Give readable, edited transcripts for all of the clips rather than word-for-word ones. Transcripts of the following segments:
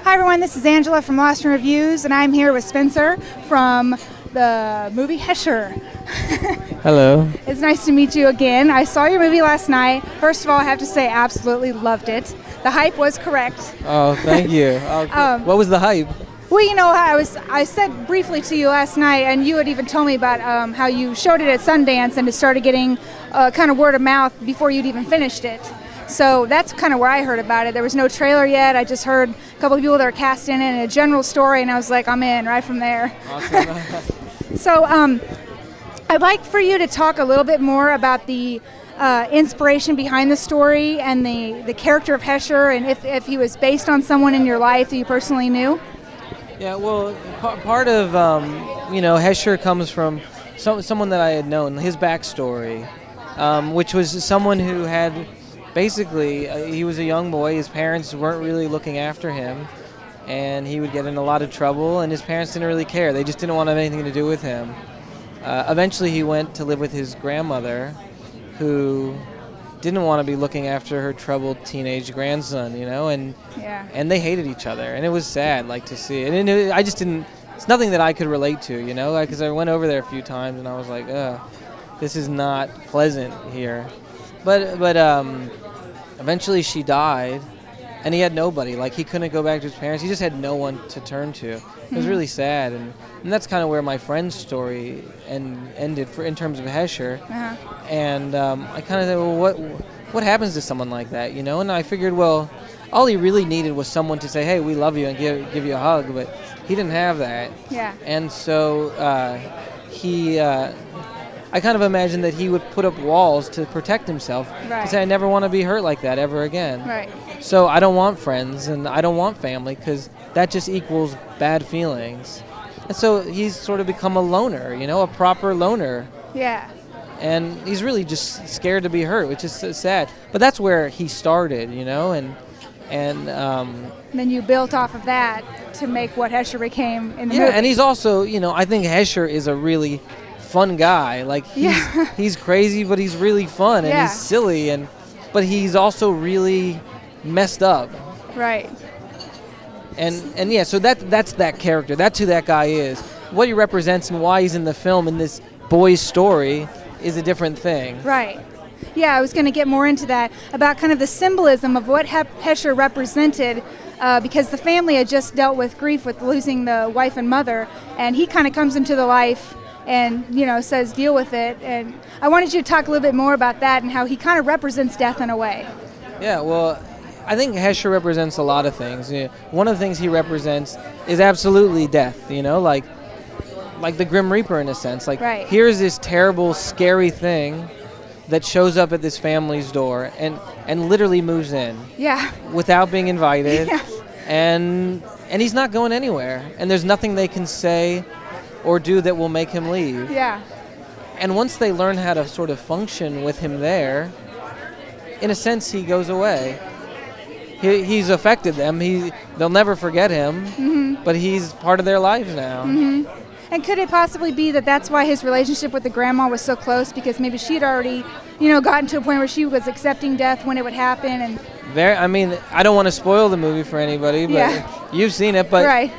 Hi everyone, this is Angela from Lost in Reviews, and I'm here with Spencer from the movie Hesher. Hello. It's nice to meet you again. I saw your movie last night. First of all, I have to say, absolutely loved it. The hype was correct. Oh, thank you. What was the hype? Well, you know, I said briefly to you last night, and you had even told me about how you showed it at Sundance and it started getting kind of word of mouth before you'd even finished it. So that's kind of where I heard about it. There was no trailer yet. I just heard a couple of people that were cast in it and a general story, and I was like, I'm in right from there. Awesome. So I'd like for you to talk a little bit more about the inspiration behind the story and the character of Hesher, and if he was based on someone in your life that you personally knew. Yeah, well, part of, Hesher comes from someone that I had known, his backstory, which was someone who had, basically, he was a young boy, his parents weren't really looking after him, and he would get in a lot of trouble, and his parents didn't really care. They just didn't want to have anything to do with him. Eventually he went to live with his grandmother, who didn't want to be looking after her troubled teenage grandson, and they hated each other, and it was sad, to see it. And I just didn't, it's nothing that I could relate to, because I went over there a few times, and I was like, this is not pleasant here. But eventually she died, and he had nobody. He couldn't go back to his parents. He just had no one to turn to. It was really sad, and that's kind of where my friend's story ended in terms of Hesher. Uh-huh. And I kind of thought, well, what happens to someone like that, And I figured, well, all he really needed was someone to say, hey, we love you, and give you a hug, but he didn't have that. Yeah. And so I kind of imagined that he would put up walls to protect himself. Right. To say, I never want to be hurt like that ever again. Right. So I don't want friends and I don't want family, because that just equals bad feelings. And so he's sort of become a loner, a proper loner. Yeah. And he's really just scared to be hurt, which is so sad. But that's where he started, and then you built off of that to make what Hesher became in the movie. Yeah, and he's also, I think Hesher is a really fun guy. He's crazy, but he's really fun, and he's silly, but he's also really messed up. Right. And yeah, so that's that character. That's who that guy is. What he represents and why he's in the film in this boy's story is a different thing. Right. Yeah, I was going to get more into that, about kind of the symbolism of what Hesher represented, because the family had just dealt with grief with losing the wife and mother, and he kind of comes into the life and, says deal with it. And I wanted you to talk a little bit more about that and how he kind of represents death in a way. Yeah, well, I think Hesher represents a lot of things. One of the things he represents is absolutely death, like the Grim Reaper in a sense. Right. Here's this terrible, scary thing that shows up at this family's door and literally moves in. Yeah. Without being invited. Yeah. And he's not going anywhere. And there's nothing they can say or do that will make him leave. Yeah. And once they learn how to sort of function with him there, in a sense, he goes away. He's affected them. They'll never forget him, but he's part of their lives now. Mm-hmm. And could it possibly be that that's why his relationship with the grandma was so close, because maybe she had already, gotten to a point where she was accepting death when it would happen? And I don't want to spoil the movie for anybody, but you've seen it. But right.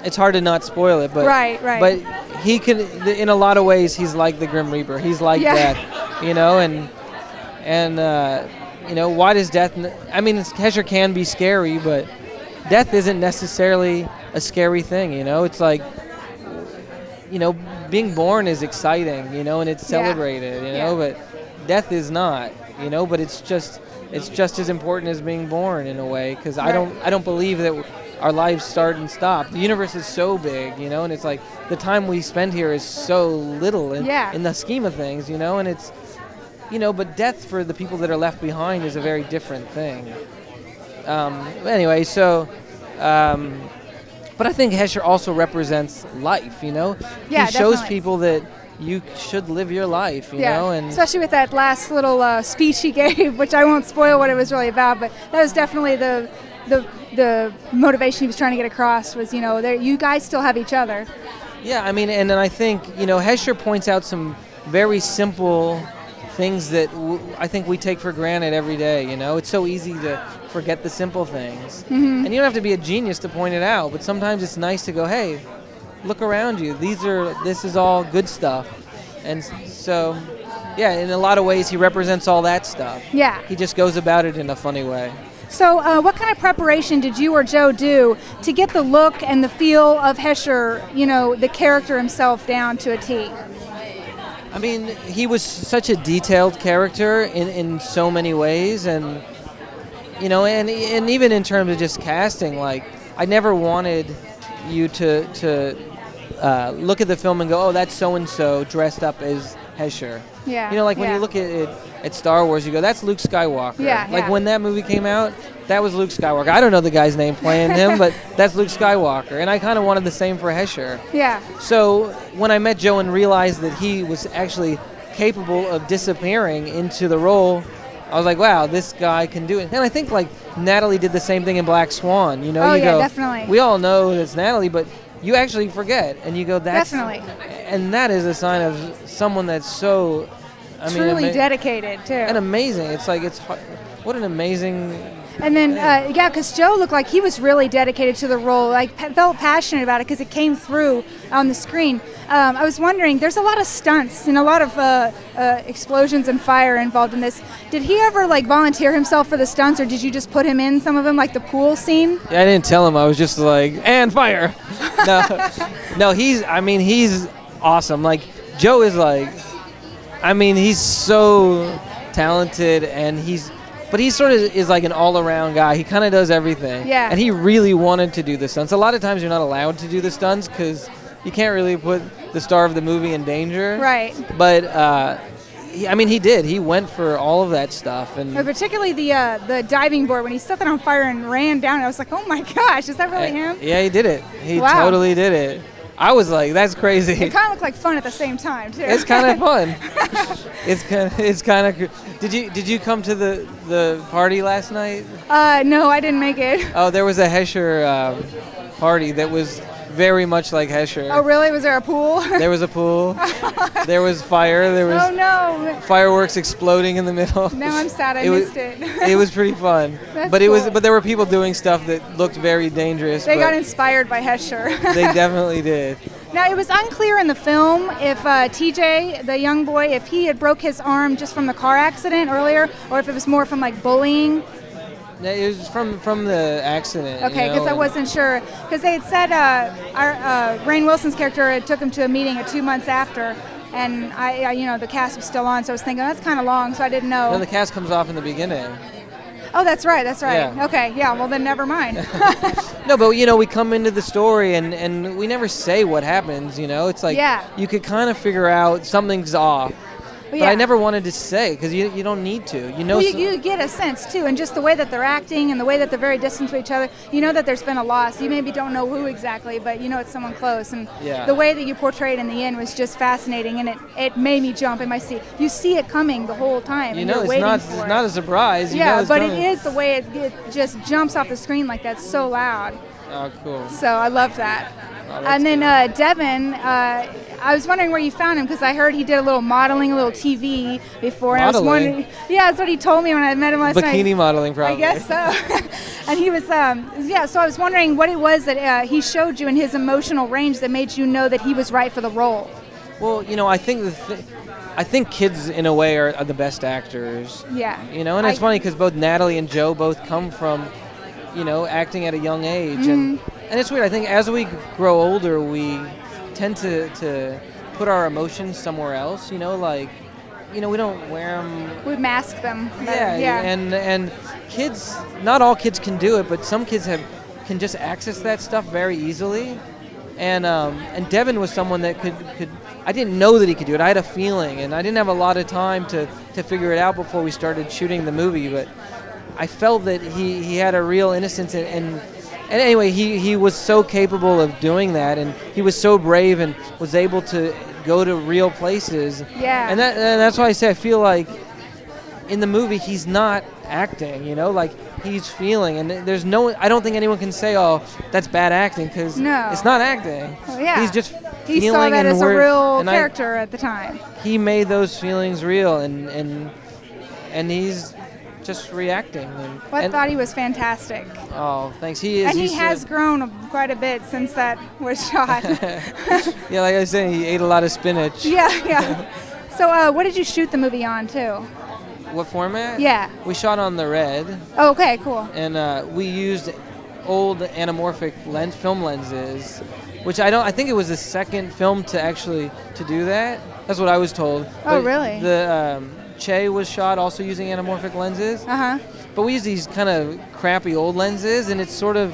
It's hard to not spoil it. But right. But he can, in a lot of ways, he's like the Grim Reaper. He's like death, and why does death? Hesher can be scary, but death isn't necessarily a scary thing, It's like, being born is exciting, and it's celebrated, but death is not, but it's just as important as being born in a way, because I don't believe that our lives start and stop. The universe is so big, and it's like the time we spend here is so little in the scheme of things, and it's, but death for the people that are left behind is a very different thing. Anyway, so, but I think Hesher also represents life, He shows definitely. people that you should live your life, and especially with that last little speech he gave, which I won't spoil what it was really about, but that was definitely the motivation he was trying to get across was, you guys still have each other. Yeah, and I think, Hesher points out some very simple things that I think we take for granted every day. You know, it's so easy to forget the simple things, and you don't have to be a genius to point it out. But sometimes it's nice to go, hey, look around you. This is all good stuff, and so. Yeah, in a lot of ways, he represents all that stuff. Yeah. He just goes about it in a funny way. So what kind of preparation did you or Joe do to get the look and the feel of Hesher, you know, the character himself, down to a T? I mean, he was such a detailed character in so many ways. And, you know, and even in terms of just casting, like, I never wanted you to look at the film and go, oh, that's so-and-so dressed up as Hesher. Yeah. You know, like when you look at Star Wars, you go, that's Luke Skywalker. Yeah. Like when that movie came out, that was Luke Skywalker. I don't know the guy's name playing him, but that's Luke Skywalker. And I kind of wanted the same for Hesher. Yeah. So when I met Joe and realized that he was actually capable of disappearing into the role, I was like, wow, this guy can do it. And I think like Natalie did the same thing in Black Swan. You know, oh, you yeah, go, definitely. We all know it's Natalie, but you actually forget, and you go, that's... Definitely. And that is a sign of someone that's so... Truly dedicated, too. And amazing. It's like, what an amazing... And then, yeah, because Joe looked like he was really dedicated to the role, like felt passionate about it because it came through on the screen. I was wondering, there's a lot of stunts and a lot of explosions and fire involved in this. Did he ever like volunteer himself for the stunts, or did you just put him in some of them, like the pool scene? Yeah, I didn't tell him. I was just like, and fire. No, he's awesome. Like Joe is like, I mean, he's so talented, and but he sort of is like an all-around guy. He kind of does everything. Yeah. And he really wanted to do the stunts. A lot of times you're not allowed to do the stunts because you can't really put the star of the movie in danger. Right. But, he did. He went for all of that stuff. And particularly the diving board, when he set that on fire and ran down, I was like, oh my gosh, is that really him? Yeah, he did it. He Wow. totally did it. I was like, that's crazy. It kind of looked like fun at the same time, too. It's kind of fun. It's kind of. Did you come to the party last night? No, I didn't make it. Oh, there was a Hesher party that was very much like Hesher. Oh, really? Was there a pool? There was a pool. There was fire. There was oh no! Fireworks exploding in the middle. Now I'm sad I missed it. It was pretty fun. That's but cool. But there were people doing stuff that looked very dangerous. They got inspired by Hesher. They definitely did. Now, it was unclear in the film if TJ, the young boy, if he had broke his arm just from the car accident earlier, or if it was more from like bullying. It was from the accident. Okay, because I wasn't sure. Because they had said Rainn Wilson's character took him to a meeting 2 months after, and I the cast was still on, so I was thinking that's kind of long, so I didn't know. No, the cast comes off in the beginning. Oh, that's right. Yeah. Okay, yeah. Well, then never mind. No, but we come into the story and we never say what happens. It's like you could kind of figure out something's off. But I never wanted to say because you don't need to. Well, you get a sense too, and just the way that they're acting and the way that they're very distant to each other. You know that there's been a loss. You maybe don't know who exactly, but you know it's someone close. And the way that you portrayed in the end was just fascinating, and it made me jump in my seat. You see it coming the whole time. It's not a surprise. But it is the way it just jumps off the screen like that, so loud. Oh, cool. So I love that. Oh, and then Devin, I was wondering where you found him because I heard he did a little modeling, a little TV before. And modeling? I was wondering, that's what he told me when I met him last night. Bikini modeling, probably. I guess so. And he was, so I was wondering what it was that he showed you in his emotional range that made you know that he was right for the role. Well, I think I think kids in a way are the best actors. Yeah. And it's funny because both Natalie and Joe both come from, acting at a young age, and it's weird. I think as we grow older, we tend to put our emotions somewhere else. We don't wear them. We mask them. Yeah. And kids, not all kids can do it, but some kids can just access that stuff very easily. And Devin was someone that could. I didn't know that he could do it. I had a feeling, and I didn't have a lot of time to figure it out before we started shooting the movie. But I felt that he had a real innocence, and anyway, he was so capable of doing that, and he was so brave and was able to go to real places. Yeah. And that's why I say I feel like in the movie he's not acting, like he's feeling, and there's I don't think anyone can say, oh, that's bad acting, because it's not acting. Well, yeah. He feeling saw that and as a we're- real and character at the time. He made those feelings real, and he's just reacting. Well, I thought he was fantastic. Oh, thanks. He is. And he he's has grown quite a bit since that was shot. Yeah, like I said, he ate a lot of spinach. Yeah. So what did you shoot the movie on, too? What format? Yeah. We shot on the Red, Oh, okay, cool. and we used old anamorphic film lenses, which I think it was the second film to do that. That's what I was told. Oh, But really? The Che was shot also using anamorphic lenses, Uh-huh. but we use these kind of crappy old lenses, and it's sort of,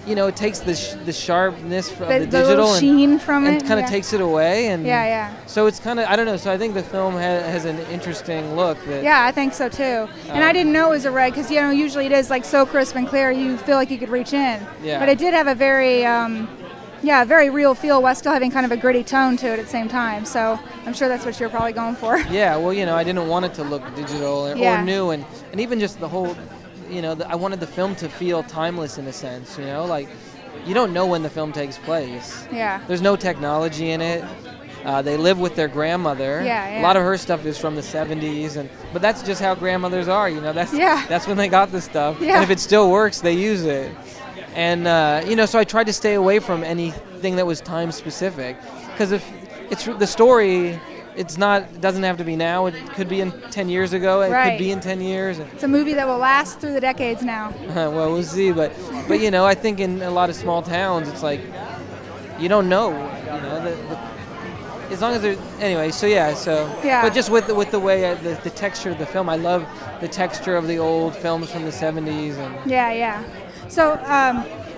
it takes the sharpness of the digital little sheen from and it. kind of takes it away, and Yeah. so it's kind of, I don't know. So I think the film has an interesting look. Yeah, I think so too. And I didn't know it was a red because usually it is like so crisp and clear you feel like you could reach in. Yeah. But it did have a very very real feel while still having kind of a gritty tone to it at the same time. So I'm sure that's what you're probably going for. Yeah, well, I didn't want it to look digital or new, and even just the whole, I wanted the film to feel timeless in a sense, like you don't know when the film takes place. Yeah. There's no technology in it. They live with their grandmother. Yeah. A lot of her stuff is from the 70s, but that's just how grandmothers are, that's when they got the stuff. Yeah. And if it still works, they use it. And, so I tried to stay away from anything that was time specific, because if it's the story, it doesn't have to be now. It could be in 10 years ago. It could be in 10 years. It's a movie that will last through the decades now. Well, we'll see. But I think in a lot of small towns, it's like you don't know. As long as there's anyway. So yeah. But just with the way the texture of the film, I love the texture of the old films from the 70s. And Yeah. So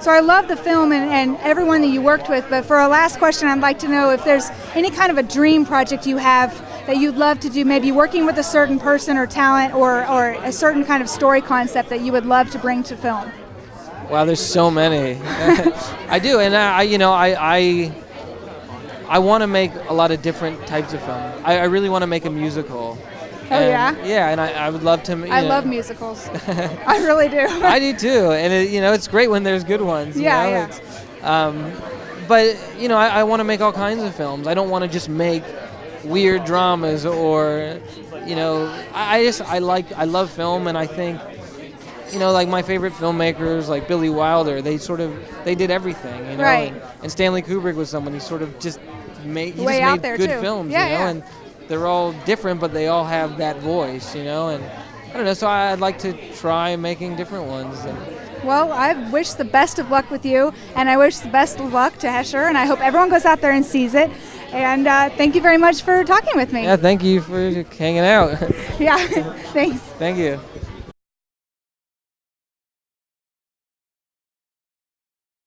I love the film and everyone that you worked with, but for our last question, I'd like to know if there's any kind of a dream project you have that you'd love to do, maybe working with a certain person or talent or a certain kind of story concept that you would love to bring to film. Wow, there's so many. I do, and I want to make a lot of different types of film. I really want to make a musical. Oh, yeah? Yeah, and I would love to. I love musicals. I really do. I do too, and it's great when there's good ones. Yeah. But I want to make all kinds of films. I don't want to just make weird dramas or, I love film, and I think, like my favorite filmmakers, like Billy Wilder, they did everything, Right. And Stanley Kubrick was someone who sort of just made there good too. films, Yeah. and they're all different, but they all have that voice, and I don't know, so I'd like to try making different ones. Well, I wish the best of luck with you, and I wish the best of luck to Hesher, and I hope everyone goes out there and sees it. And thank you very much for talking with me. Yeah, thank you for hanging out. Yeah, thanks. Thank you.